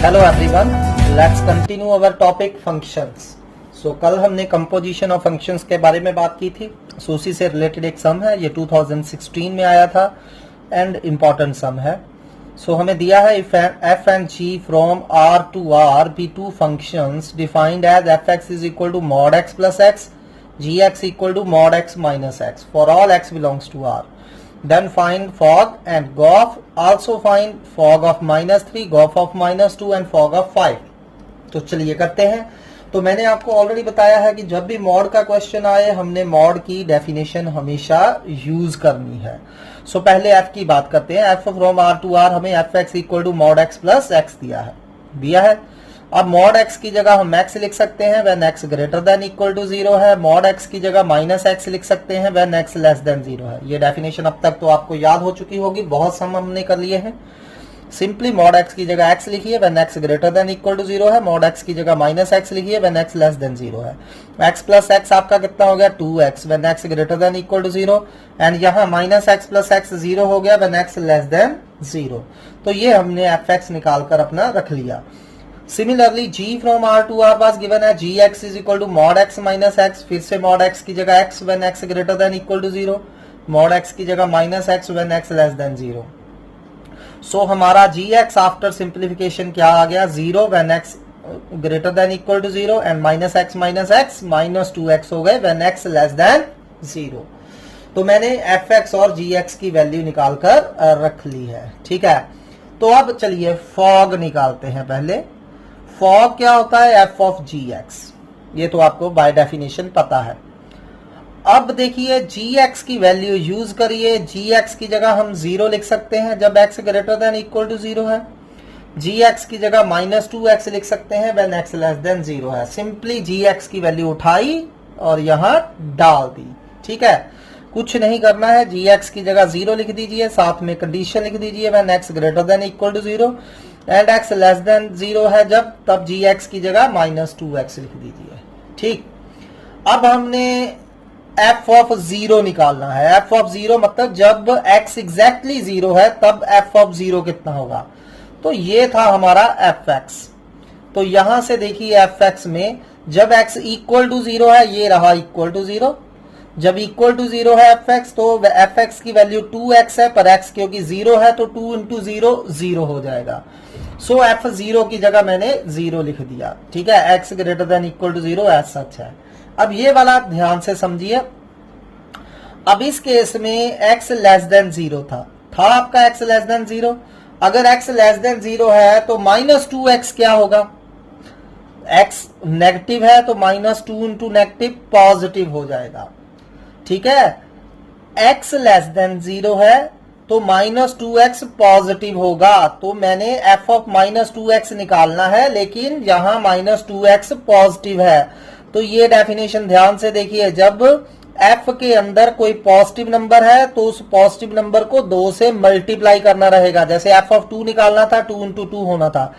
Hello everyone, let's continue our topic functions. So कल हमने composition of functions के बारे में बात की थी। सो उसी से रिलेटेड एक सम है, ये 2016 में आया था एंड इम्पोर्टेंट सम है। सो हमें दिया है if f and ji from R to R be two functions defined as F x is equal to mod x plus x, g x equal to mod x minus x for all x belongs to R. Then find fog and gof. Also find fog of -3, gof of -2 and fog of 5. तो चलिए करते हैं। तो मैंने आपको already बताया है कि जब भी मॉड का क्वेश्चन आए हमने मॉड की डेफिनेशन हमेशा यूज करनी है। सो पहले एफ की बात करते हैं। F from R to R हमें F X equal to mod x plus X दिया है। अब मॉड एक्स की जगह हम एक्स लिख सकते हैं when x greater than equal to 0 है। मॉड एक्स की जगह माइनस एक्स लिख सकते हैं व्हेन एक्स लेस देन 0 है। ये डेफिनेशन अब तक तो आपको याद हो चुकी होगी, बहुत सम हमने कर लिए हैं। सिंपली मॉड एक्स की जगह एक्स लिखिए when x greater than equal to 0 है। मॉड एक्स की जगह माइनस एक्स लिखिए व्हेन एक्स लेस देन 0 है। एक्स प्लस एक्स आपका कितना हो गया 2x when x greater than equal to 0 and यहाँ माइनस एक्स प्लस एक्स 0 हो गया व्हेन एक्स लेस देन 0। तो ये हमने एफ एक्स निकालकर अपना रख लिया। Similarly, g from r to r was given as gx is equal to mod x minus x। फिर से mod x की जगह x when x greater than equal to 0, mod x की जगह minus x when x less than 0। So हमारा gx after simplification क्या आ गया 0 when x greater than equal to 0 and minus x minus 2x हो गए when x less than 0। तो मैंने fx और gx की वैल्यू निकालकर रख ली है, ठीक है। तो अब चलिए फॉग निकालते हैं। पहले फॉग क्या होता है एफ ऑफ जी एक्स, ये तो आपको बाय डेफिनेशन पता है। अब देखिए जी एक्स की वैल्यू यूज करिए। जी एक्स की जगह हम 0 लिख सकते हैं जब x greater than equal to 0 है। जी एक्स की जगह -2x लिख सकते हैं व्हेन एक्स लेस देन 0 है। सिंपली जी एक्स की वैल्यू उठाई और यहां डाल दी, ठीक है। कुछ नहीं करना है, जी एक्स की जगह 0 लिख दीजिए, साथ में कंडीशन लिख दीजिए when x greater than equal to 0 and x less than 0 है जब, तब जी एक्स की जगह -2x लिख दीजिए, ठीक। अब हमने एफ ऑफ 0 निकालना है। एफ ऑफ 0 मतलब जब x एग्जैक्टली 0 है तब एफ ऑफ 0 कितना होगा। तो ये था हमारा एफ एक्स। तो यहां से देखिए एफ एक्स में जब x इक्वल टू 0 है, ये रहा इक्वल टू 0। जब इक्वल टू 0 है एफ एक्स तो एफ एक्स की वैल्यू 2x है, पर x क्योंकि 0 है तो 2 इंटू 0 0 हो जाएगा। सो एफ 0 की जगह मैंने 0 लिख दिया, ठीक है। X greater than equal to 0 as such है। अब ये वाला ध्यान से समझिए। अब इस केस में x लेस देन 0 था आपका x लेस देन 0। अगर x लेस देन 0 है तो -2x क्या होगा। x नेगेटिव है तो -2 इंटू नेगेटिव पॉजिटिव हो जाएगा, ठीक है। x लेस देन 0 है तो -2x पॉजिटिव होगा। तो मैंने f ऑफ -2x निकालना है, लेकिन यहां -2x पॉजिटिव है। तो ये डेफिनेशन ध्यान से देखिए। जब f के अंदर कोई पॉजिटिव नंबर है तो उस पॉजिटिव नंबर को 2 से मल्टीप्लाई करना रहेगा। जैसे f ऑफ 2 निकालना था, 2 इंटू 2 होना था।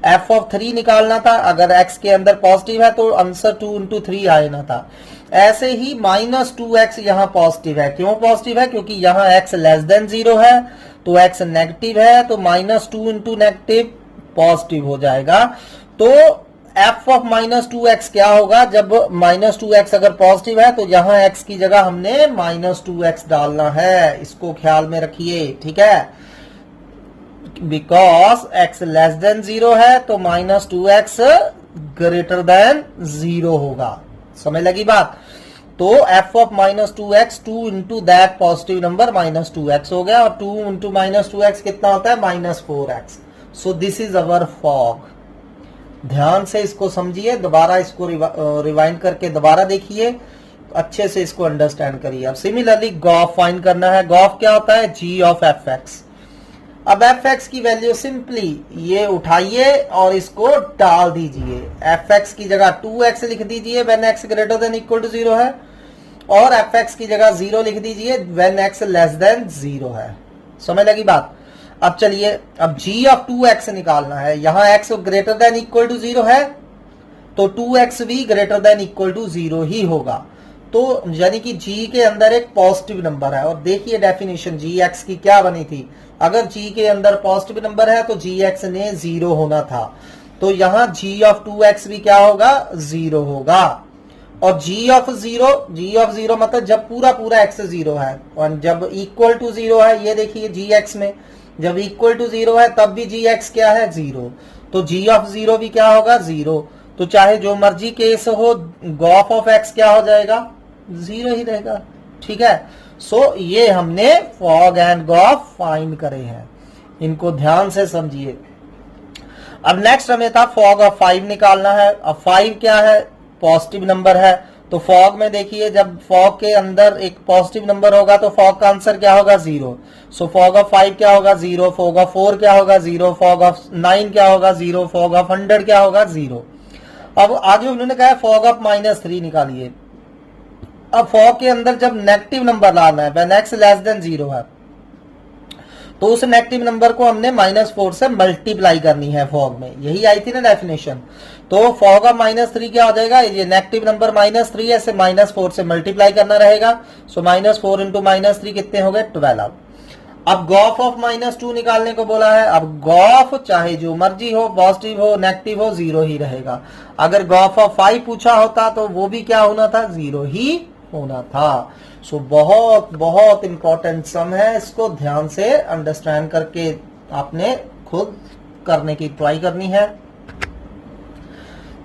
f ऑफ 3 निकालना था, अगर x के अंदर पॉजिटिव है तो आंसर 2 इंटू 3 आना था। ऐसे ही -2x यहाँ पॉजिटिव है। क्यों पॉजिटिव है, क्योंकि यहाँ x लेस देन 0 है तो x नेगेटिव है तो -2 इंटू नेगेटिव पॉजिटिव हो जाएगा। तो f ऑफ -2x क्या होगा, जब -2x अगर पॉजिटिव है तो यहाँ x की जगह हमने -2x डालना है। इसको ख्याल में रखिए, ठीक है। बिकॉज x लेस देन 0 है तो -2x ग्रेटर देन 0 होगा। समझ लगी बात। तो f of -2x 2 into that positive number -2x हो गया और 2 इंटू -2x कितना होता है -4x। So this is our fog. ध्यान से इसको समझिए, दोबारा इसको रिवाइंड करके दोबारा देखिए, अच्छे से इसको अंडरस्टैंड करिए। अब सिमिलरली गॉफ फाइंड करना है। गॉफ क्या होता है g ऑफ एफ एक्स। अब एफ एक्स की वैल्यू सिंपली ये उठाइए और इसको डाल दीजिए। एफ एक्स की जगह 2x लिख दीजिए when x greater than equal to 0 है और एफ एक्स की जगह 0 लिख दीजिए व्हेन x लेस देन 0 है। समझ लगी बात। अब चलिए, अब g ऑफ 2x निकालना है। यहां x greater than equal to 0 है तो 2x भी ग्रेटर देन इक्वल टू 0 ही होगा। तो यानी कि g के अंदर एक पॉजिटिव नंबर है। और देखिए डेफिनेशन gx की क्या बनी थी। अगर g के अंदर पॉजिटिव नंबर है तो gx ने 0 होना था। तो यहां g ऑफ 2x भी क्या होगा, 0 होगा। और g ऑफ 0 मतलब जब पूरा पूरा x 0 है, और जब इक्वल टू 0 है, ये देखिए gx में जब इक्वल टू 0 है तब भी gx क्या है, 0। तो g ऑफ 0 भी क्या होगा, 0। तो चाहे जो मर्जी केस हो, गॉफ ऑफ x क्या हो जाएगा, 0 ही रहेगा। ठीक है, सो ये हमने फॉग एंड गॉफ फाइंड करे हैं, इनको ध्यान से समझिए। अब नेक्स्ट हमें था फॉग ऑफ 5 निकालना है। अब 5 क्या है, पॉजिटिव नंबर है। तो फॉग में देखिए, जब फॉग के अंदर एक पॉजिटिव नंबर होगा तो फॉग का आंसर क्या होगा, 0। सो फॉग ऑफ 5 क्या होगा, 0। फॉग ऑफ 4 क्या होगा, 0। फॉग ऑफ 9 क्या होगा, 0। फॉग ऑफ 100 क्या होगा, 0। अब आगे उन्होंने कहा फॉग ऑफ -3 निकालिए। अब फॉग के अंदर जब नेगेटिव नंबर लाना है, व्हेन x लेस देन 0 है, तो उस नेगेटिव नंबर को हमने -4 से मल्टीप्लाई करनी है फॉग में, यही आई थी ना डेफिनेशन। तो फॉग ऑफ -3 क्या हो जाएगा, ये नेगेटिव नंबर -3 है, इसे -4 से मल्टीप्लाई करना रहेगा। सो -4 इंटू -3 कितने हो गए, 12। अब गॉफ ऑफ -2 निकालने को बोला है। अब गॉफ चाहे जो मर्जी हो, पॉजिटिव हो नेगेटिव हो, 0 ही रहेगा। अगर गॉफ ऑफ 5 पूछा होता तो वो भी क्या होना था, 0 ही होना था। सो बहुत बहुत इंपॉर्टेंट सम है, इसको ध्यान से अंडरस्टैंड करके आपने खुद करने की ट्राई करनी है।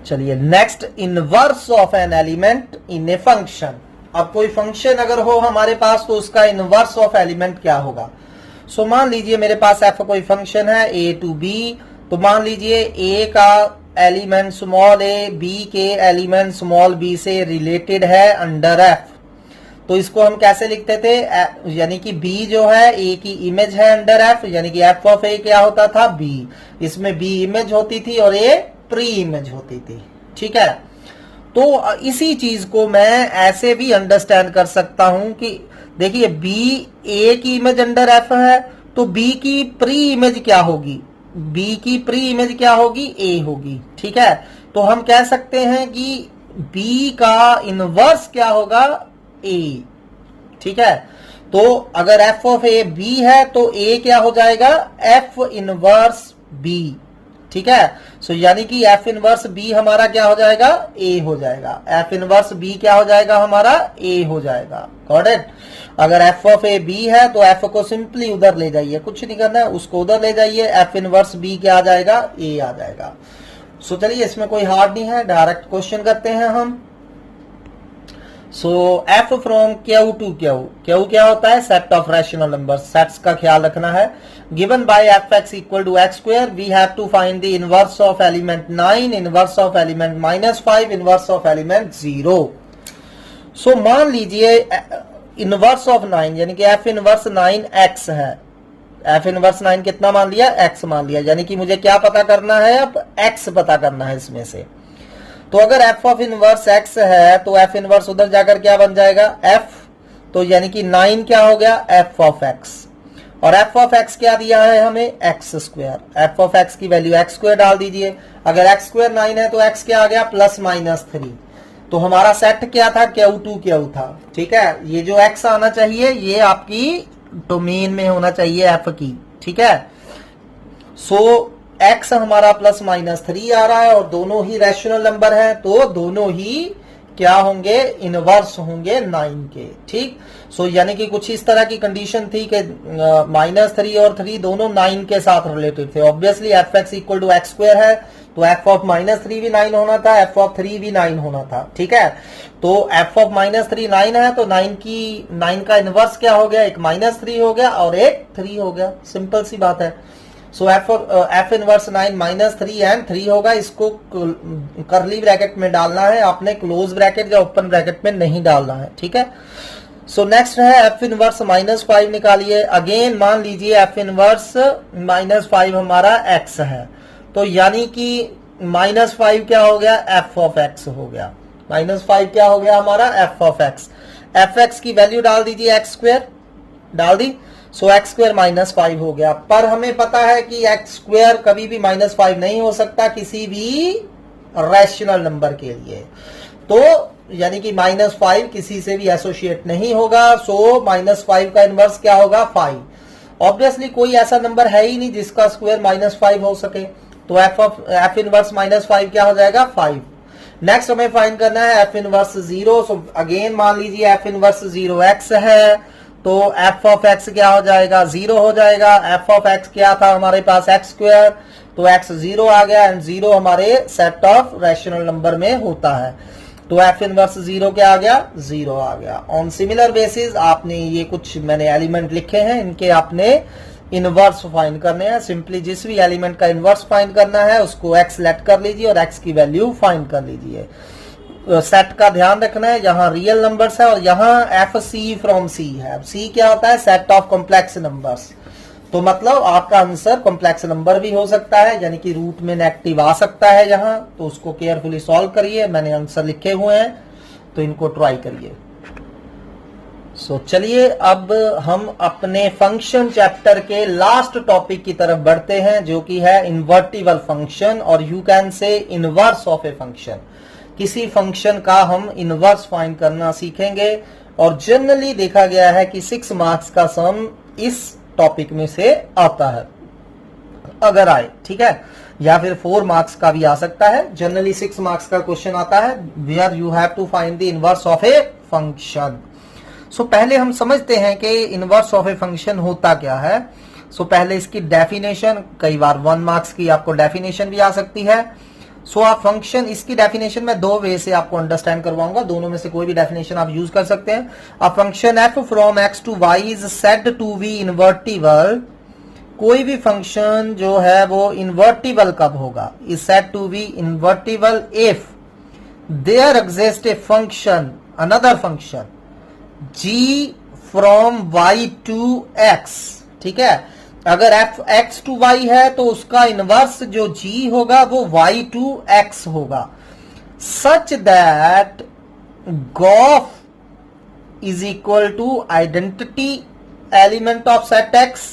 चलिए next, inverse of an element in a function. अब कोई फंक्शन अगर हो हमारे पास तो उसका इनवर्स ऑफ एलिमेंट क्या होगा। सो मान लीजिए मेरे पास एफ कोई फंक्शन है a टू b, तो मान लीजिए a का एलिमेंट स्मॉल a b के एलिमेंट स्मॉल b से रिलेटेड है अंडर f। तो इसको हम कैसे लिखते थे, यानी कि b जो है a की इमेज है अंडर f, यानी कि f ऑफ a क्या होता था, b। इसमें b इमेज होती थी और a प्री इमेज होती थी। ठीक है, तो इसी चीज को मैं ऐसे भी अंडरस्टैंड कर सकता हूं कि देखिए b a की इमेज अंडर f है, तो b की प्री इमेज क्या होगी, b की प्री इमेज क्या होगी, a होगी। ठीक है, तो हम कह सकते हैं कि b का इनवर्स क्या होगा, a। ठीक है, तो अगर f ऑफ a b है तो a क्या हो जाएगा, f इनवर्स b। ठीक है, सो यानी कि f इनवर्स b हमारा क्या हो जाएगा, a हो जाएगा। f इनवर्स b क्या हो जाएगा हमारा, a हो जाएगा। Got it. अगर f ऑफ a b है तो f को सिंपली उधर ले जाइए, कुछ नहीं करना है, उसको उधर ले जाइए, f इनवर्स b क्या आ जाएगा, a आ जाएगा। सो चलिए इसमें कोई हार्ड नहीं है, डायरेक्ट क्वेश्चन करते हैं हम। So f from Q to Q क्या होता है, set of rational number. Sets का ख्याल रखना है। Given by fx equal to x square, we have to find the inverse of element 9, inverse of element -5, inverse of element 0। So मान लीजिए inverse of 9 यानी कि f इनवर्स 9x है। f inverse 9 कितना मान लिया, x मान लिया, यानी कि मुझे क्या पता करना है, अब x पता करना है इसमें से। तो अगर f ऑफ इनवर्स x है तो f इनवर्स उधर जाकर क्या बन जाएगा, f। तो यानी कि 9 क्या हो गया, f ऑफ x। और f ऑफ x क्या दिया है हमें, x square. f of x की वैल्यू x स्क्वायर डाल दीजिए। अगर x स्क्वायर 9 है तो x क्या आ गया, +-3। तो हमारा सेट क्या था, Q टू Q था। ठीक है, ये जो x आना चाहिए ये आपकी डोमेन में होना चाहिए f की। ठीक है, सो x हमारा +-3 आ रहा है और दोनों ही रैशनल नंबर है, तो दोनों ही क्या होंगे, इनवर्स होंगे 9 के। ठीक, सो यानी कि कुछ इस तरह की कंडीशन थी कि -3 और 3 दोनों 9 के साथ रिलेटेड थे। Obviously fx equal to x square है, तो f ऑफ -3 भी 9 होना था, f ऑफ 3 भी 9 होना था। ठीक है, तो f ऑफ -3 9 है, तो 9 का इनवर्स क्या हो गया, एक -3 हो गया और एक 3 हो गया। सिंपल सी बात है। सो f इनवर्स 9 -3 एंड 3 होगा। इसको करली ब्रैकेट में डालना है आपने, क्लोज ब्रैकेट या ओपन ब्रैकेट में नहीं डालना है। ठीक है, सो नेक्स्ट है f इनवर्स -5 निकालिए। अगेन मान लीजिए f इनवर्स -5 हमारा x है, तो यानी कि -5 क्या हो गया, f ऑफ x हो गया। -5 क्या हो गया हमारा, f ऑफ x। fx की वैल्यू डाल दीजिए, x स्क्वायर डाल दी, सो x स्क्वायर -5 हो गया। पर हमें पता है कि x स्क्वायर कभी भी -5 नहीं हो सकता किसी भी रैशनल नंबर के लिए। तो यानी कि -5 किसी से भी एसोसिएट नहीं होगा। सो -5 का इनवर्स क्या होगा, 5। ऑब्वियसली कोई ऐसा नंबर है ही नहीं जिसका स्क्वायर -5 हो सके। तो एफ इनवर्स -5 क्या हो जाएगा 5। नेक्स्ट हमें फाइंड करना है एफ इनवर्स 0। सो अगेन मान लीजिए एफ इनवर्स 0x है, तो एफ ऑफ एक्स क्या हो जाएगा 0 हो जाएगा। एफ ऑफ एक्स क्या था हमारे पास x स्क्वायर, तो x 0 आ गया एंड 0 हमारे सेट ऑफ रैशनल नंबर में होता है, तो एफ इनवर्स 0 क्या आ गया 0 आ गया। ऑन सिमिलर बेसिस आपने ये कुछ मैंने एलिमेंट लिखे हैं, इनके आपने इनवर्स फाइंड करने हैं। सिंपली जिस भी एलिमेंट का इनवर्स फाइंड करना है उसको x लेट कर लीजिए और x की वैल्यू फाइंड कर लीजिए। सेट का ध्यान रखना है, यहाँ रियल नंबर्स है और यहाँ एफ सी फ्रॉम सी है। सी क्या होता है सेट ऑफ कॉम्प्लेक्स नंबर्स, तो मतलब आपका आंसर कॉम्प्लेक्स नंबर भी हो सकता है, यानी कि रूट में नेगेटिव आ सकता है यहाँ, तो उसको केयरफुली सॉल्व करिए। मैंने आंसर लिखे हुए हैं तो इनको ट्राई करिए। सो चलिए अब हम अपने फंक्शन चैप्टर के लास्ट टॉपिक की तरफ बढ़ते हैं, जो कि है इन्वर्टिबल फंक्शन, और you can say inverse of a function. किसी फंक्शन का हम इनवर्स फाइंड करना सीखेंगे, और जनरली देखा गया है कि 6 मार्क्स का सम इस टॉपिक में से आता है अगर आए, ठीक है, या फिर 4 मार्क्स का भी आ सकता है। जनरली 6 मार्क्स का क्वेश्चन आता है where you have to find the inverse of a function. So पहले हम समझते हैं कि इनवर्स ऑफ ए फंक्शन होता क्या है। सो पहले इसकी डेफिनेशन, कई बार 1 मार्क्स की आपको डेफिनेशन भी आ सकती है। सो आप फंक्शन, इसकी डेफिनेशन मैं 2 वे से आपको अंडरस्टैंड करवाऊंगा, दोनों में से कोई भी डेफिनेशन आप यूज कर सकते हैं। A function F from X to Y is said to be invertible. कोई भी फंक्शन जो है वो इन्वर्टिबल कब होगा, is said to be invertible if there exist a function, another function g from y to x, ठीक है। अगर f x टू y है तो उसका इनवर्स जो g होगा वो y टू x होगा, such that gof is equal to identity element of set x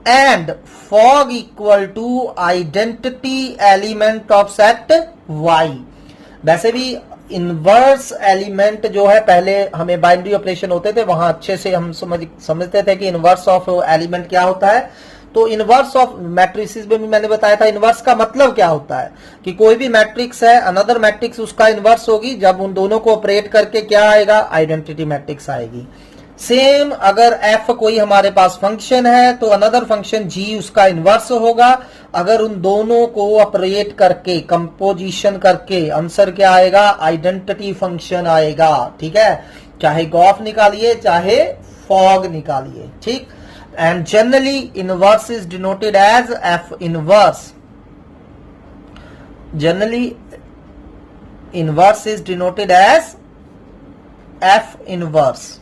and fog equal to identity element of set y। वैसे भी इनवर्स एलिमेंट जो है, पहले हमें बाइनरी ऑपरेशन होते थे, वहां अच्छे से हम समझते थे कि इनवर्स ऑफ एलिमेंट क्या होता है। तो इनवर्स ऑफ मैट्रिक्स में भी मैंने बताया था इनवर्स का मतलब क्या होता है, कि कोई भी मैट्रिक्स है, अनदर मैट्रिक्स उसका इनवर्स होगी, जब उन दोनों को ऑपरेट करके क्या आएगा आइडेंटिटी मैट्रिक्स आएगी। सेम अगर f कोई हमारे पास फंक्शन है तो अनदर फंक्शन g उसका इनवर्स होगा। अगर उन दोनों को ऑपरेट करके, कंपोजिशन करके आंसर क्या आएगा आइडेंटिटी फंक्शन आएगा, ठीक है। चाहे गॉफ निकालिए चाहे फॉग निकालिए, ठीक। And generally inverse is denoted as f inverse. Generally inverse is denoted as f inverse,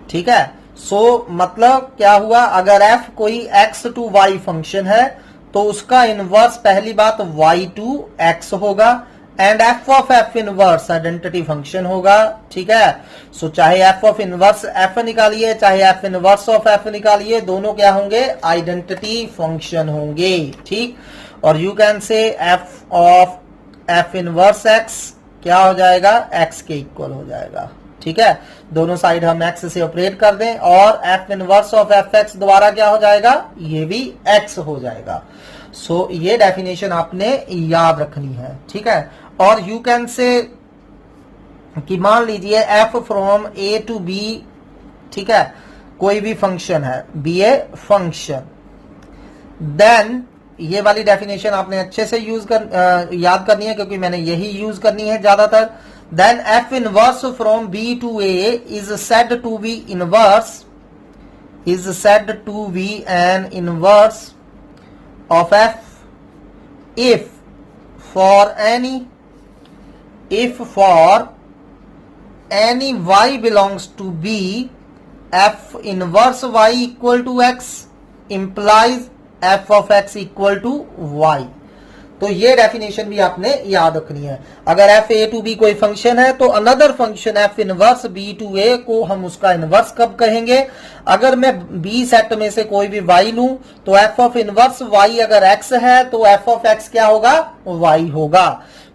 ठीक है। सो मतलब क्या हुआ, अगर f कोई x टू y फंक्शन है तो उसका इनवर्स पहली बात y टू x होगा, and f of f inverse identity function होगा, ठीक है। सो चाहे f ऑफ इनवर्स f निकालिए चाहे f इनवर्स ऑफ f निकालिए, दोनों क्या होंगे आइडेंटिटी फंक्शन होंगे, ठीक। और you can say f of f inverse x क्या हो जाएगा x के इक्वल हो जाएगा, ठीक है। दोनों साइड हम x से ऑपरेट कर दें और f इनवर्स ऑफ fx द्वारा क्या हो जाएगा, ये भी x हो जाएगा। सो ये डेफिनेशन आपने याद रखनी है, ठीक है। और यू कैन से कि मान लीजिए f from a to b, ठीक है, कोई भी फंक्शन है बी ए फंक्शन, देन ये वाली डेफिनेशन आपने अच्छे से याद करनी है, क्योंकि मैंने यही यूज करनी है ज्यादातर। Then f inverse from b to a is said to be inverse, is said to be an inverse of f if for any y belongs to b, f inverse y equal to x implies f of x equal to y। तो ये definition भी आपने याद रखनी है। अगर f a to b कोई function है तो another function f inverse b to a को हम उसका इनवर्स कब कहेंगे, अगर मैं b सेट में से कोई भी y लूं तो f ऑफ इनवर्स y अगर x है तो f ऑफ x क्या होगा y होगा।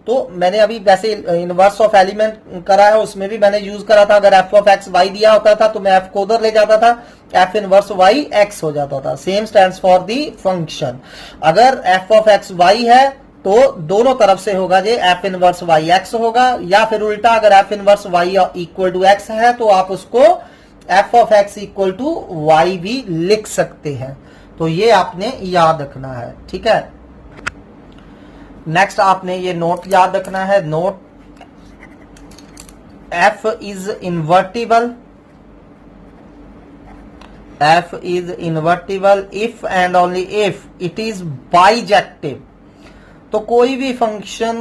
तो मैंने अभी वैसे इनवर्स ऑफ एलिमेंट करा है, उसमें भी मैंने यूज करा था, अगर f ऑफ x y दिया होता था तो मैं f को उधर ले जाता था, एफ इनवर्स वाई एक्स हो जाता था। Same stands for the function. अगर एफ ऑफ एक्स वाई है तो दोनों तरफ से होगा जे एफ इनवर्स वाई एक्स होगा, या फिर उल्टा अगर F inverse Y equal to X है तो आप उसको F of X equal to Y भी लिख सकते हैं। तो ये आपने याद रखना है, ठीक है। नेक्स्ट आपने ये नोट याद रखना है, note F is invertible, F is invertible if and only if it is bijective. तो कोई भी फंक्शन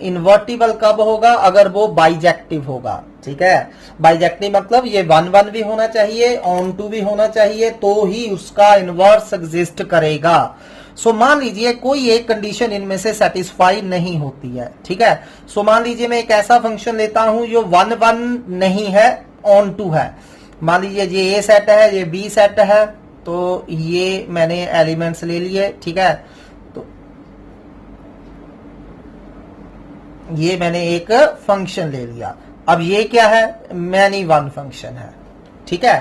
इन्वर्टिबल कब होगा? अगर वो बाइजेक्टिव होगा, ठीक है। बाइजेक्टिव मतलब ये 1 1 भी होना चाहिए, ऑन टू भी होना चाहिए, तो ही उसका इनवर्स एग्जिस्ट करेगा। सो मान लीजिए कोई एक कंडीशन इनमें से सेटिस्फाई नहीं होती है, ठीक है। सो मान लीजिए मैं एक ऐसा फंक्शन लेता हूं जो 1 1 नहीं है, ऑन टू है। मान लीजिए ये ए सेट है, ये बी सेट है, तो ये मैंने एलिमेंट्स ले लिए, ठीक है। तो ये मैंने एक फंक्शन ले लिया। अब ये क्या है? मैनी वन फंक्शन है, ठीक है।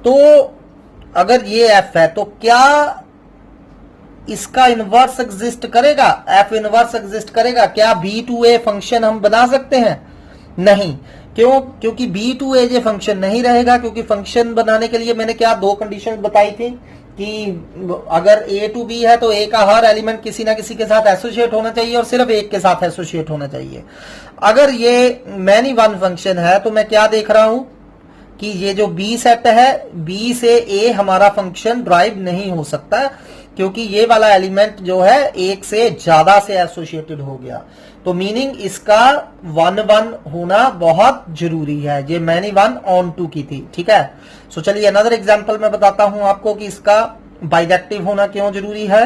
तो अगर ये एफ है तो क्या इसका इनवर्स एग्जिस्ट करेगा? एफ इनवर्स एग्जिस्ट करेगा क्या? बी टू ए फंक्शन हम बना सकते हैं? नहीं। क्यों? क्योंकि बी टू ए जे फंक्शन नहीं रहेगा, क्योंकि फंक्शन बनाने के लिए मैंने क्या 2 कंडीशन बताई थी कि अगर ए टू बी है तो ए का हर एलिमेंट किसी ना किसी के साथ एसोसिएट होना चाहिए और सिर्फ एक के साथ एसोसिएट होना चाहिए। अगर ये मैनी वन फंक्शन है तो मैं क्या देख रहा हूं कि ये जो बी सेट है, बी से ए हमारा फंक्शन ड्राइव नहीं हो सकता, क्योंकि ये वाला एलिमेंट जो है एक से ज्यादा से एसोसिएटेड हो गया। तो मीनिंग इसका 1 1 होना बहुत जरूरी है। ये मैनी वन ऑन टू की थी, ठीक है। सो चलिए अनदर एग्जांपल मैं बताता हूं आपको कि इसका बाइजेक्टिव होना क्यों जरूरी है।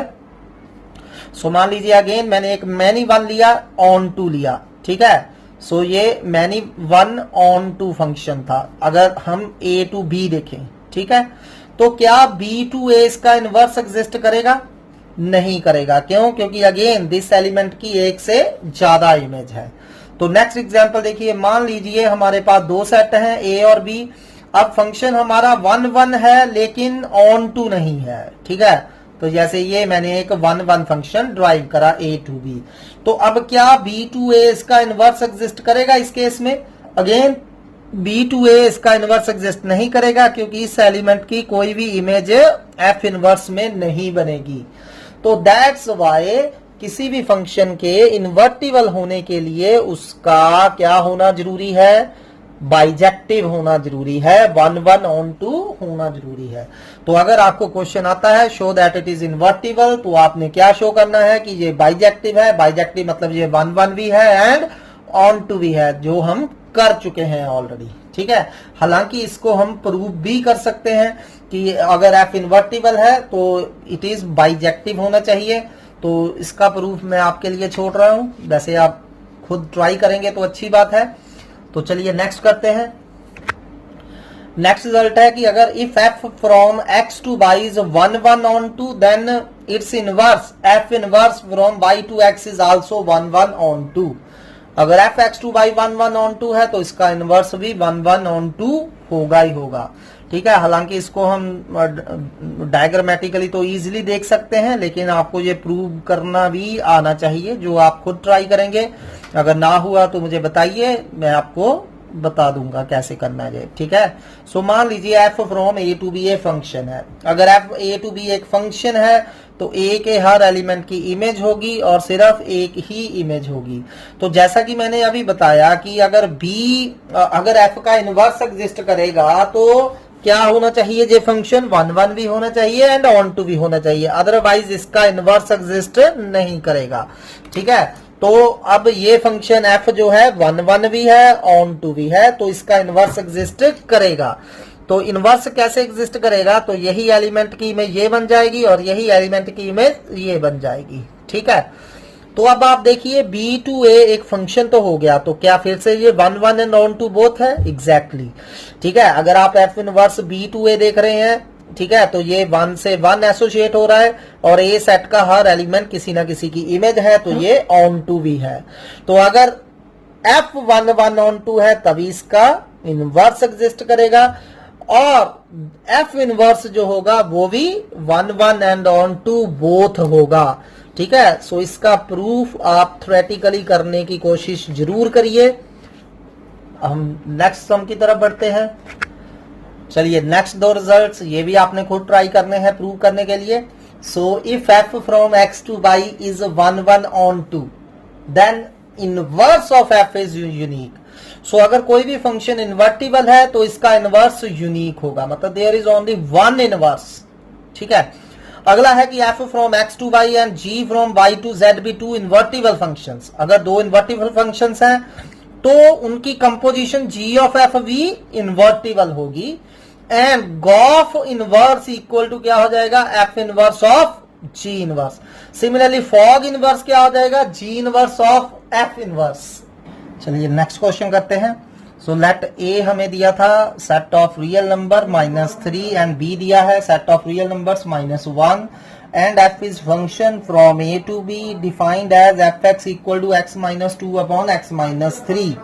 सो मान लीजिए अगेन मैंने एक मैनी वन लिया, ऑन टू लिया, ठीक है। सो ये many one onto function था। अगर हम ए टू बी देखें, ठीक है, तो क्या बी टू ए इसका इनवर्स एग्जिस्ट करेगा? नहीं करेगा। क्यों? क्योंकि अगेन दिस एलिमेंट की एक से ज्यादा इमेज है। तो नेक्स्ट एग्जांपल देखिए, मान लीजिए हमारे पास 2 सेट हैं ए और बी। अब फंक्शन हमारा 1 1 है लेकिन ऑन टू नहीं है, ठीक है। तो जैसे ये मैंने एक 1 1 फंक्शन ड्राइव करा ए टू बी, तो अब क्या बी टू ए इसका इनवर्स एग्जिस्ट करेगा? इस केस में अगेन बी टू ए इसका इनवर्स एग्जिस्ट नहीं करेगा, क्योंकि इस एलिमेंट की कोई भी इमेज एफ इनवर्स में नहीं बनेगी। तो दैट्स वाई किसी भी फंक्शन के इन्वर्टिबल होने के लिए उसका क्या होना जरूरी है? बाइजेक्टिव होना जरूरी है, 1 1 ऑन टू होना जरूरी है। तो अगर आपको क्वेश्चन आता है show that it is invertible, तो आपने क्या शो करना है कि ये बाइजेक्टिव है। बाइजेक्टिव मतलब ये 1 1 भी है एंड ऑन टू भी है, जो हम कर चुके हैं ऑलरेडी, ठीक है। हालांकि इसको हम प्रूव भी कर सकते हैं कि अगर एफ इन्वर्टिबल है तो इट इज बाइजेक्टिव होना चाहिए। तो इसका प्रूफ मैं आपके लिए छोड़ रहा हूं, वैसे आप खुद ट्राई करेंगे तो अच्छी बात है। तो चलिए नेक्स्ट करते हैं। नेक्स्ट रिजल्ट है कि अगर if F from X to Y is 1 1 onto, then its inverse F inverse from Y to X is also 1 1 onto. अगर F X to Y 1 1 onto है तो इसका inverse भी 1 1 on to होगा ही होगा, ठीक है। हालांकि इसको हम डायग्रामेटिकली तो इजीली देख सकते हैं, लेकिन आपको ये प्रूव करना भी आना चाहिए, जो आप खुद ट्राई करेंगे। अगर ना हुआ तो मुझे बताइए, मैं आपको बता दूंगा कैसे करना है, ठीक है। सो मान लीजिए F from A to B a function है। अगर एफ ए टू बी एक फंक्शन है तो ए के हर एलिमेंट की इमेज होगी और सिर्फ एक ही इमेज होगी। तो जैसा कि मैंने अभी बताया कि अगर एफ का इनवर्स एग्जिस्ट करेगा तो क्या होना चाहिए? ये फंक्शन 1 1 भी होना चाहिए एंड ऑन टू भी होना चाहिए, अदरवाइज इसका इनवर्स एग्जिस्ट नहीं करेगा, ठीक है। तो अब ये फंक्शन f जो है 1 1 भी है, ऑन टू भी है, तो इसका इनवर्स एग्जिस्ट करेगा। तो इनवर्स कैसे एग्जिस्ट करेगा? तो यही एलिमेंट की इमेज ये बन जाएगी और यही एलिमेंट की इमेज ये बन जाएगी, ठीक है। तो अब आप देखिए बी टू ए एक फंक्शन तो हो गया, तो क्या फिर से ये 1 1 एंड ऑन टू बोथ है? एग्जैक्टली, ठीक है। अगर आप एफ इनवर्स बी टू ए देख रहे हैं, ठीक है, तो ये 1 से 1 एसोसिएट हो रहा है और ए सेट का हर एलिमेंट किसी ना किसी की इमेज है, तो ये ऑन टू भी है। तो अगर एफ 1 1 ऑन टू है तभी इसका इनवर्स एग्जिस्ट करेगा, और एफ इनवर्स जो होगा वो भी 1 1 एंड ऑन टू बोथ होगा। ठीक है, सो इसका प्रूफ आप थ्योरेटिकली करने की कोशिश जरूर करिए। हम नेक्स्ट सम की तरफ बढ़ते हैं। चलिए नेक्स्ट दो रिजल्ट्स ये भी आपने खुद ट्राई करने हैं प्रूव करने के लिए। So if F from X to Y is 1 1 onto then inverse of F is unique. So अगर कोई भी फंक्शन इन्वर्टिबल है तो इसका इनवर्स यूनिक होगा, मतलब there is only one inverse. ठीक है, अगला है कि F from X to Y and ji from Y to Z be two invertible functions. अगर दो इन्वर्टिबल फंक्शंस हैं तो उनकी कंपोजिशन जी ऑफ एफ भी इन्वर्टिबल होगी and gof inverse equal to क्या हो जाएगा, F inverse of G inverse. Similarly fog inverse क्या हो जाएगा, G inverse of F inverse. चलिए नेक्स्ट क्वेश्चन करते हैं। सो लेट ए हमें दिया था set of real number -3 and B दिया है set of real numbers -1 and F is function from A to B defined as F X equal to X -2 upon X -3।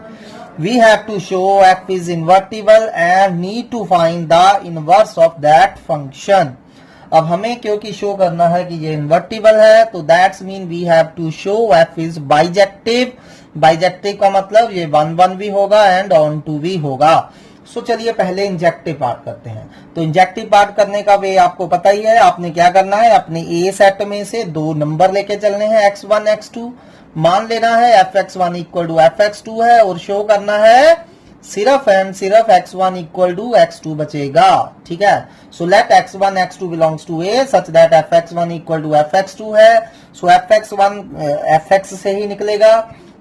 We have to show f is invertible and need to find the inverse of that function. अब हमें क्योंकि show करना है कि ये invertible है तो that's mean we have to show f is bijective. Bijective का मतलब ये 1 1 भी होगा एंड ऑन टू भी होगा। सो चलिए पहले इंजेक्टिव पार्ट करते हैं। तो इंजेक्टिव पार्ट करने का वे आपको पता ही है, आपने क्या करना है, अपने ए सेट में से दो नंबर लेके चलने हैं x1 x2, मान लेना है fx1 इक्वल टू fx2 है और शो करना है सिर्फ एंड सिर्फ x1 इक्वल टू x2 बचेगा। ठीक है, so let x1 x2 belongs to a such that fx1 equal to fx2 है। सो fx1 fx से ही निकलेगा।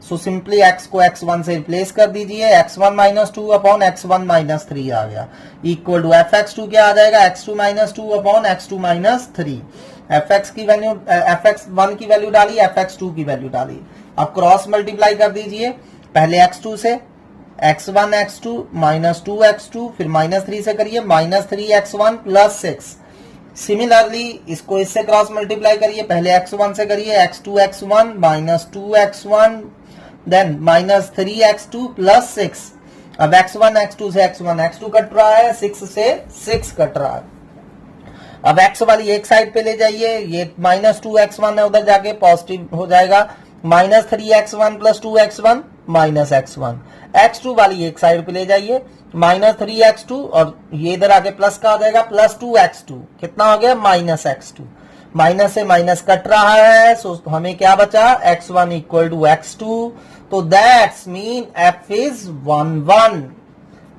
सो सिंपली x को x1 से रिप्लेस कर दीजिए, x1 -2 अपॉन x1 -3 आ गया इक्वल टू fx2 क्या आ जाएगा, x2 -2 अपॉन x2 -3। fx की वैल्यू fx1 की वैल्यू डाली, fx2 की वैल्यू डाली। अब क्रॉस मल्टीप्लाई कर दीजिए, पहले x2 से x1 x2 -2x2 फिर -3 से करिए -3x1 + 6। सिमिलरली इसको इससे क्रॉस मल्टीप्लाई करिए, पहले x1 से करिए x2 x1 -2x1 then -3x2 + 6। अब x1 x2 से x1 x2 कट रहा है, 6 से 6 कट रहा है। अब x वाली एक साइड पे ले जाइए, ये -2x1 है उधर जाके पॉजिटिव हो जाएगा, -3x1 + 2x1 -x1। x2 वाली एक साइड पे ले जाइए, -3x2 और ये इधर आके प्लस का आ जाएगा +2x2, कितना हो गया -x2। माइनस से माइनस कट रहा है, सो हमें क्या बचा, x1 इक्वल टू x2। तो that's mean f is 1 1।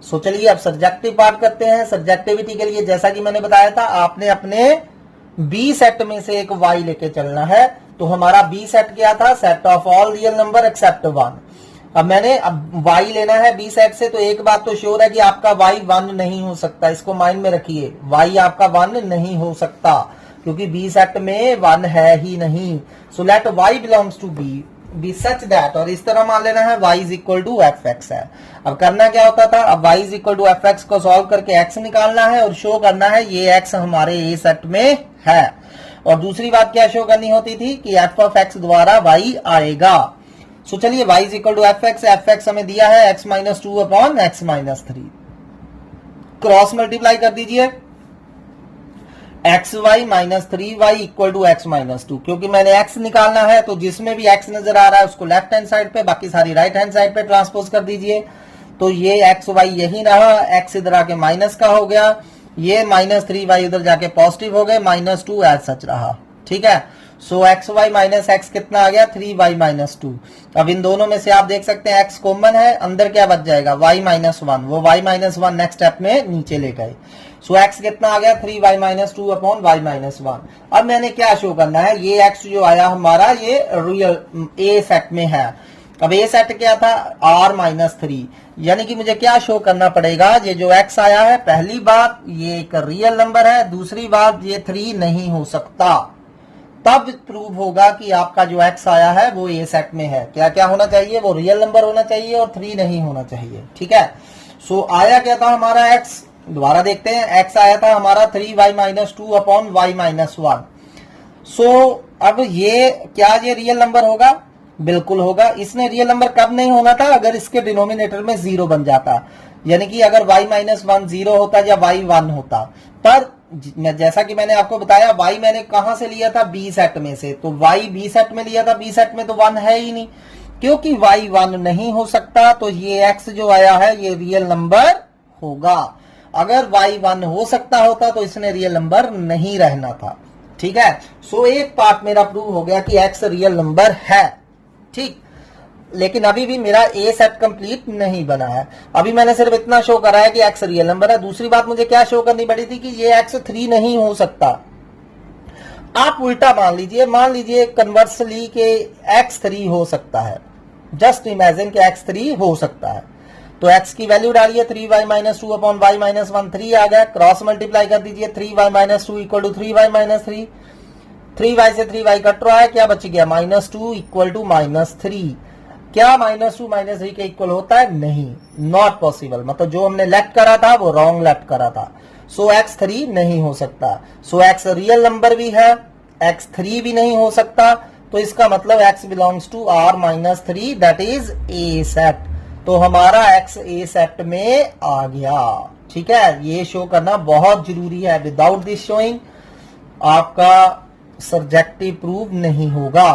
So चलिए अब सब्जेक्टिव पार्ट करते हैं। सब्जेक्टिविटी के लिए जैसा कि मैंने बताया था आपने अपने बी सेट में से एक y लेके चलना है। तो हमारा बी सेट क्या था, set of all real number except 1। अब y लेना है बी सेट से, तो एक बात तो श्योर है कि आपका y 1 नहीं हो सकता, इसको माइंड में रखिए, y आपका 1 नहीं हो सकता क्योंकि बी सेट में 1 है ही नहीं। So let y belongs to B such that, और इस तरह मान लेना है y is equal to fx है। अब करना क्या होता था, अब y is equal to fx को सॉल्व करके x निकालना है और शो करना है ये x हमारे ए सेट में है। और दूसरी बात क्या शो करनी होती थी कि f ऑफ x द्वारा y आएगा। सो चलिए y is equal to fx हमें दिया है x -2 upon x -3। Cross multiply कर दीजिए, xy -3y equal to x -2। क्योंकि मैंने x निकालना है तो जिसमें भी x नजर आ रहा है उसको लेफ्ट हैंड साइड पे, बाकी सारी राइट हैंड साइड पे ट्रांसपोज कर दीजिए। तो ये xy यही रहा, x इधर आके माइनस का हो गया, ये -3y उधर जाके पॉजिटिव हो गए, -2 एज सच रहा। ठीक है, सो xy माइनस x कितना आ गया, 3y -2। अब इन दोनों में से आप देख सकते हैं x कॉमन है, अंदर क्या बच जाएगा, y -1। वो y -1 नेक्स्ट स्टेप में नीचे ले गए। सो x कितना आ गया, 3y -2 अपॉन y -1। अब मैंने क्या शो करना है, ये x जो आया हमारा ये रियल ए सेट में है। अब ए सेट क्या था, r -3, यानी कि मुझे क्या शो करना पड़ेगा, ये जो x आया है, पहली बात ये एक रियल नंबर है, दूसरी बात ये 3 नहीं हो सकता। तब प्रूव होगा कि आपका जो x आया है वो ए सेट में है। क्या क्या होना चाहिए, वो रियल नंबर होना चाहिए और 3 नहीं होना चाहिए। ठीक है, सो आया क्या था हमारा x, दोबारा देखते हैं, x आया था हमारा 3y -2 अपॉन y -1। सो अब ये क्या ये रियल नंबर होगा, बिल्कुल होगा। इसने रियल नंबर कब नहीं होना था, अगर इसके डिनोमिनेटर में 0 बन जाता। यानी कि अगर y माइनस 1 0 होता या y 1 होता, पर जैसा कि मैंने आपको बताया y मैंने कहां से लिया था, b सेट में से, तो y b सेट में लिया था, b सेट में तो 1 है ही नहीं, क्योंकि y 1 नहीं हो सकता, तो ये x जो आया है ये रियल नंबर होगा। अगर y 1 हो सकता होता तो इसने रियल नंबर नहीं रहना था। ठीक है, सो एक पार्ट मेरा प्रूव हो गया कि x रियल नंबर है। ठीक, लेकिन अभी भी मेरा ए सेट कंप्लीट नहीं बना है। अभी मैंने सिर्फ इतना शो करा है कि x रियल नंबर है। दूसरी बात मुझे क्या शो करनी पड़ी थी कि ये x 3 नहीं हो सकता। आप उल्टा मान लीजिए कन्वर्सली के x 3 हो सकता है। जस्ट इमेजिन कि x 3 हो सकता है, तो x की वैल्यू डालिए 3y minus 2 upon y minus 1, 3 आ गया। क्रॉस मल्टीप्लाई कर दीजिए, 3y minus 2 equal to 3y minus 3, 3y से 3y कट रहा है, क्या बच गया, माइनस 2 इक्वल टू माइनस 3। क्या माइनस 2 माइनस 3 के इक्वल होता है, नहीं, नॉट पॉसिबल। मतलब जो हमने लेफ्ट करा था वो रॉन्ग लेफ्ट करा था। सो x 3 नहीं हो सकता। सो x रियल नंबर भी है, x 3 भी नहीं हो सकता, तो इसका मतलब x belongs to r minus 3, that is A set. तो हमारा x ए सेट में आ गया। ठीक है, ये शो करना बहुत जरूरी है। विदाउट दिस शोइंग आपका सब्जेक्टिव प्रूव नहीं होगा।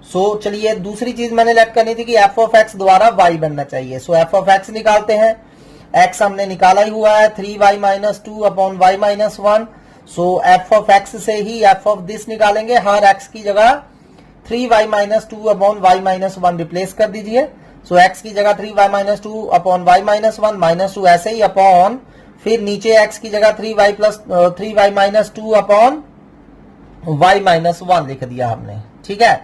सो चलिए दूसरी चीज मैंने लेट करनी थी कि f ऑफ x द्वारा y बनना चाहिए। सो f ऑफ x निकालते हैं। x हमने निकाला ही हुआ है, 3y minus 2 upon y minus 1। So f of x से ही f ऑफ दिस निकालेंगे। हर x की जगह 3y minus 2 upon y minus 1 replace कर दीजिए। सो x की जगह 3y minus 2 upon y minus 1, minus 2 ऐसे ही अपॉन, फिर नीचे x की जगह 3y minus 2 upon y minus 1 लिख दिया हमने। ठीक है,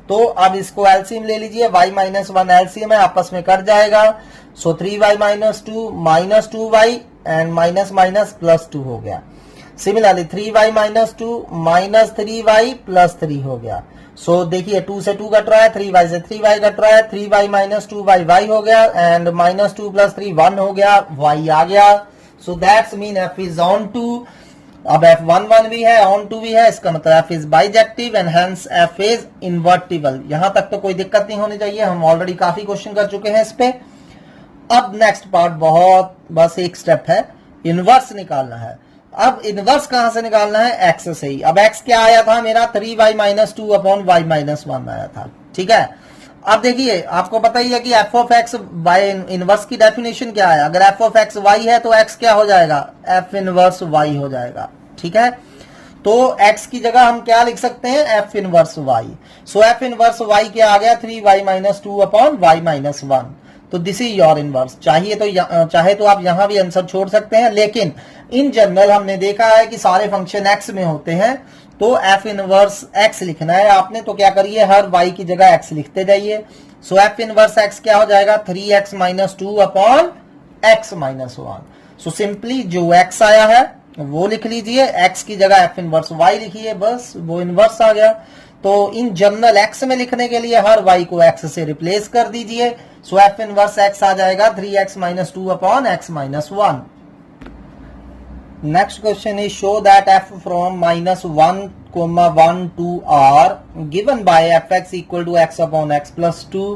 तो अब इसको एलसीएम ले लीजिए, y माइनस 1 एलसीएम है, आपस में कट जाएगा। सो 3y minus 2 minus 2y and minus minus plus 2 हो गया। Similarly 3y minus 2 minus 3y plus 3 हो गया। सो देखिए 2 से 2 कट रहा है, 3y से 3y कट रहा है, 3y माइनस 2y y हो गया एंड माइनस 2 प्लस 3 1 हो गया, y आ गया। So that's mean f is onto. अब f1 1 भी है, ऑन टू भी है, इसका मतलब f is bijective and hence f is invertible. यहां तक तो कोई दिक्कत नहीं होनी चाहिए, हम ऑलरेडी काफी क्वेश्चन कर चुके हैं इस पे। अब नेक्स्ट पार्ट बहुत बस एक स्टेप है, इनवर्स निकालना है। अब इनवर्स कहां से निकालना है, x से ही। अब x क्या आया था मेरा, 3y minus 2 upon y minus 1 आया था। ठीक है, अब देखिए आपको पता ही है कि f of x y inverse की डेफिनेशन क्या है। अगर f ऑफ x y है तो x क्या हो जाएगा, f इनवर्स y हो जाएगा। ठीक है, तो x की जगह हम क्या लिख सकते हैं, f इनवर्स y। सो f इनवर्स y क्या आ गया, 3y minus 2 upon y minus 1। तो दिस इज योर इनवर्स। चाहे तो आप यहां भी आंसर छोड़ सकते हैं, लेकिन इन जनरल हमने देखा है कि सारे फंक्शन x में होते हैं, तो f इनवर्स x लिखना है आपने। तो क्या करिए, हर y की जगह x लिखते जाइए। सो f इनवर्स x क्या हो जाएगा, 3x minus 2 upon x minus 1। So simply जो x आया है वो लिख लीजिए, x की जगह f इनवर्स y लिखिए, बस वो इनवर्स आ गया। तो इन जनरल x में लिखने के लिए हर y को x से रिप्लेस कर दीजिए। सो f इनवर्स x आ जाएगा 3x minus 2 upon x minus 1। Next question is show that f from minus 1 1 to r given by fx equal to x upon x plus 2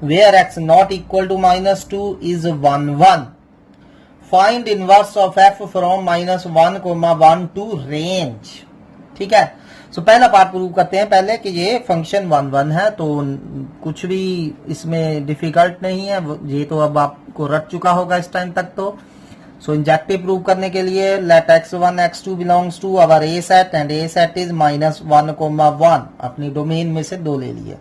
where x not equal to minus 2 is 1 1. Find inverse of f from minus 1 1 to range. ठीक है, सो पहला part prove करते हैं पहले कि ये function 1 1 है, तो कुछ भी इसमें डिफिकल्ट नहीं है, ये तो अब आपको रट चुका होगा इस टाइम तक। तो सो इंजेक्टिव प्रूव करने के लिए let x1 x2 belongs to our A set and A set is minus 1 1। अपनी डोमेन में से 2 ले लिए।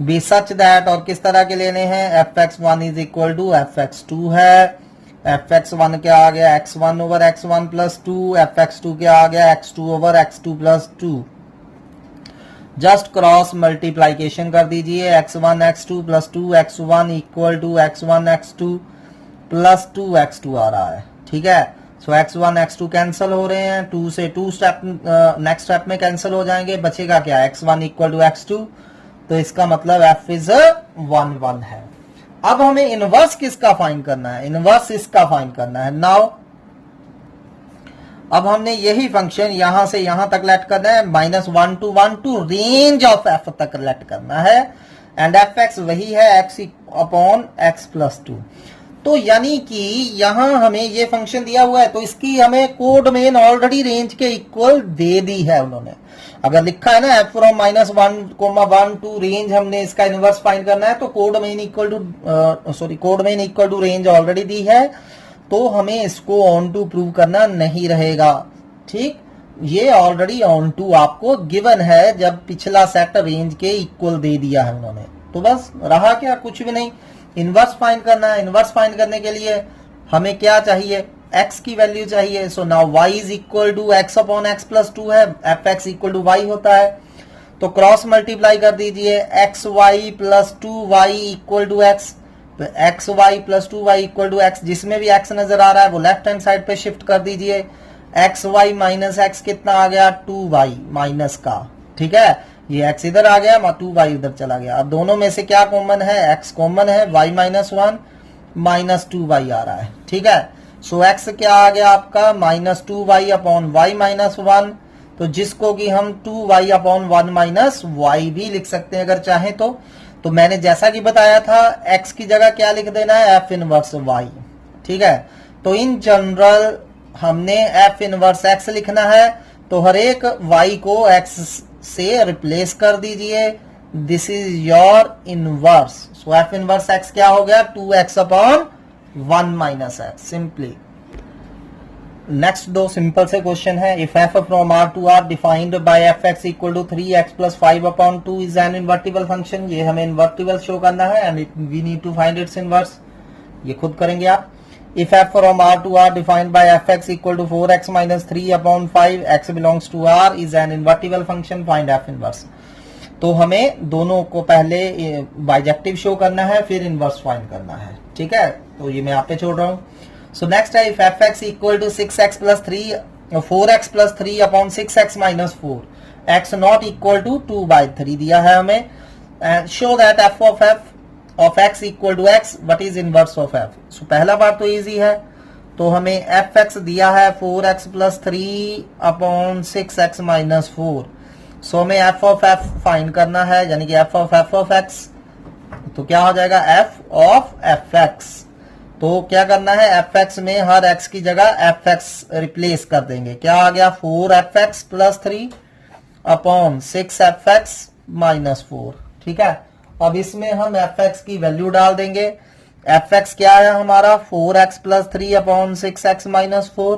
बी सच दैट, और किस तरह के लेने हैं, fx1 is equal to fx2 है। fx1 क्या आ गया, x1 over x1 plus 2, fx2 क्या आ गया, x2 over x2 plus 2। Just cross multiplication कर दीजिए, x1 x2 plus 2 x1 equal to x1 x2 plus 2 x2 आ रहा है। ठीक है, सो x1 x2 कैंसिल हो रहे हैं, 2 से 2 स्टेप नेक्स्ट स्टेप में कैंसिल हो जाएंगे, बचेगा क्या, x1 इक्वल टू x2। तो इसका मतलब f इज 1 1 है। अब हमें इनवर्स किसका फाइंड करना है, इनवर्स इसका फाइंड करना है। नाउ अब हमने यही फंक्शन यहां से यहां तक लेट करना है, minus 1 to range of f तक लेट करना है, एंड एफ एक्स वही है x अपॉन x प्लस 2। तो यानी कि यहां हमें ये फंक्शन दिया हुआ है तो इसकी हमें कोड मेन ऑलरेडी रेंज के इक्वल दे दी है उन्होंने। अगर लिखा है ना f फ्रॉम -1, 1 टू रेंज, हमने इसका इनवर्स फाइंड करना है तो codomain equal to range already दी है, तो हमें इसको ऑन टू प्रूव करना नहीं रहेगा। ठीक, ये ऑलरेडी ऑन टू आपको गिवन है जब पिछला सेट रेंज के इक्वल दे दिया है उन्होंने। तो बस रहा क्या, कुछ भी नहीं, इनवर्स फाइंड करना है। इनवर्स फाइंड करने के लिए हमें क्या चाहिए, x की वैल्यू चाहिए। So now y is equal to x upon x plus 2 है, fx इक्वल टू y होता है, तो क्रॉस मल्टीप्लाई कर दीजिए, xy plus 2y equal to x, xy plus 2y equal to x, जिसमें भी x नजर आ रहा है वो लेफ्ट हैंड साइड पे शिफ्ट कर दीजिए। xy माइनस x कितना आ गया, 2y माइनस का, ठीक है, ये x इधर आ गया, 2y उधर चला गया। अब दोनों में से क्या कॉमन है, x कॉमन है, y माइनस 1 माइनस 2y आ रहा है, ठीक है। सो x क्या आ गया आपका, minus 2y upon y minus 1, तो जिसको कि हम 2y अपॉन 1 माइनस y भी लिख सकते हैं अगर चाहें तो मैंने जैसा कि बताया था x की जगह क्या लिख देना है, f इनवर्स y, ठीक है। तो इन जनरल हमने f इनवर्स x लिखना है, तो हर एक y को x से रिप्लेस कर दीजिए, this is your inverse. So f inverse x क्या हो गया, 2x upon 1 minus x, simply. Next दो सिंपल से क्वेश्चन है, if f from r to r defined by fx equal to 3x plus 5 upon 2 is an invertible function, ये हमें invertible show करना है and we need to find its inverse, ये खुद करेंगे आप। If f from r to r defined by fx equal to 4x minus 3 upon 5, x belongs to r is an invertible function, find f inverse। तो हमें दोनों को पहले bijective show करना है, फिर इनवर्स फाइंड करना है, ठीक है। तो ये मैं यहाँ पे छोड़ रहा हूँ। सो नेक्स्ट है, if fx equal to 6x plus 3 4x plus 3 upon 6x minus 4, x not equal to 2/3 दिया है हमें, and show that f of x equal to x, what is inverse of f। So पहला बार तो easy है, तो हमें fx दिया है 4x plus 3 upon 6x minus 4, सो हमें f ऑफ f फाइंड करना है, यानी कि f ऑफ x, तो क्या हो जाएगा, f ऑफ fx। तो क्या करना है, fx में हर x की जगह fx रिप्लेस कर देंगे, क्या आ गया 4fx plus 3 upon 6fx minus 4, ठीक है। अब इसमें हम fx की वैल्यू डाल देंगे, fx क्या है हमारा 4x plus 3 upon 6x minus 4,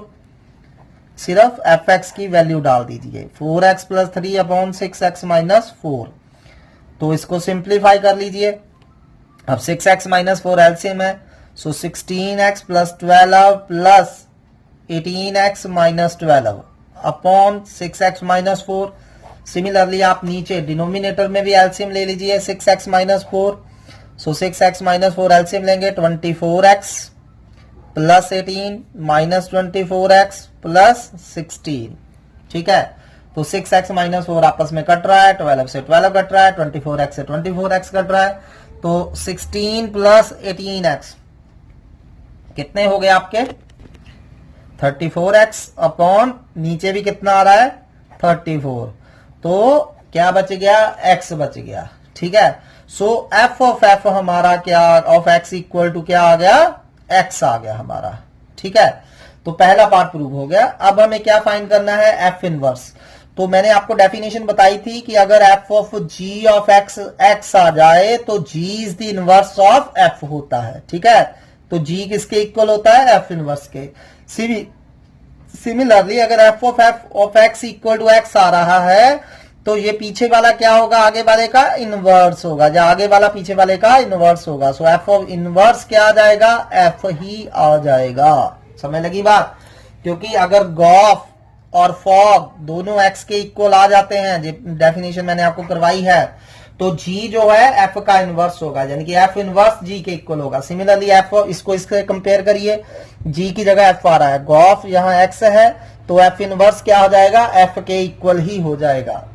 सिर्फ fx की वैल्यू डाल दीजिए, 4x plus 3 upon 6x minus 4। तो इसको सिंप्लीफाई कर लीजिए, अब 6x माइनस 4 एलसीएम है, सो 16x plus 12 plus 18x minus 12 upon 6x minus 4। Similarly आप नीचे डिनोमिनेटर में भी एलसीएम ले लीजिए, 6x माइनस 4, सो 6x माइनस 4 एलसीएम लेंगे, 24x plus 18 minus 24x plus 16, ठीक है। तो 6x माइनस 4 आपस में कट रहा है, 12 से 12 कट रहा है, 24x से 24x कट रहा है, तो 16 प्लस 18x कितने हो गए आपके 34x अपॉन नीचे भी कितना आ रहा है 34, तो क्या बच गया, x बच गया, ठीक है। सो f ऑफ f हमारा क्या, ऑफ x इक्वल टू क्या आ गया, x आ गया हमारा, ठीक है। तो पहला पार्ट प्रूव हो गया। अब हमें क्या फाइंड करना है, f इनवर्स। तो मैंने आपको डेफिनेशन बताई थी कि अगर f of g of x आ जाए तो g is the inverse of f होता है, ठीक है। तो g किसके इक्वल होता है, f इनवर्स के। सिमिलरली अगर f of x equal to x आ रहा है तो ये पीछे वाला क्या होगा, आगे वाले का इनवर्स होगा, जो आगे वाला पीछे वाले का इनवर्स होगा। सो f ऑफ इनवर्स क्या आ जाएगा, f ही आ जाएगा। समझ लगी बात, क्योंकि अगर गॉफ और फॉग दोनों x के इक्वल आ जाते हैं, डेफिनेशन मैंने आपको करवाई है, तो g जो है f का इनवर्स होगा, यानी कि f इनवर्स g के इक्वल होगा। सिमिलरली f इसको इससे कंपेयर करिए, g की जगह f आ रहा है, गॉफ यहाँ x है, तो f इनवर्स क्या हो जाएगा, f के इक्वल ही हो जाएगा।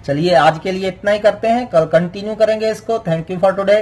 चलिए आज के लिए इतना ही करते हैं, कल कंटिन्यू करेंगे इसको। Thank you for today.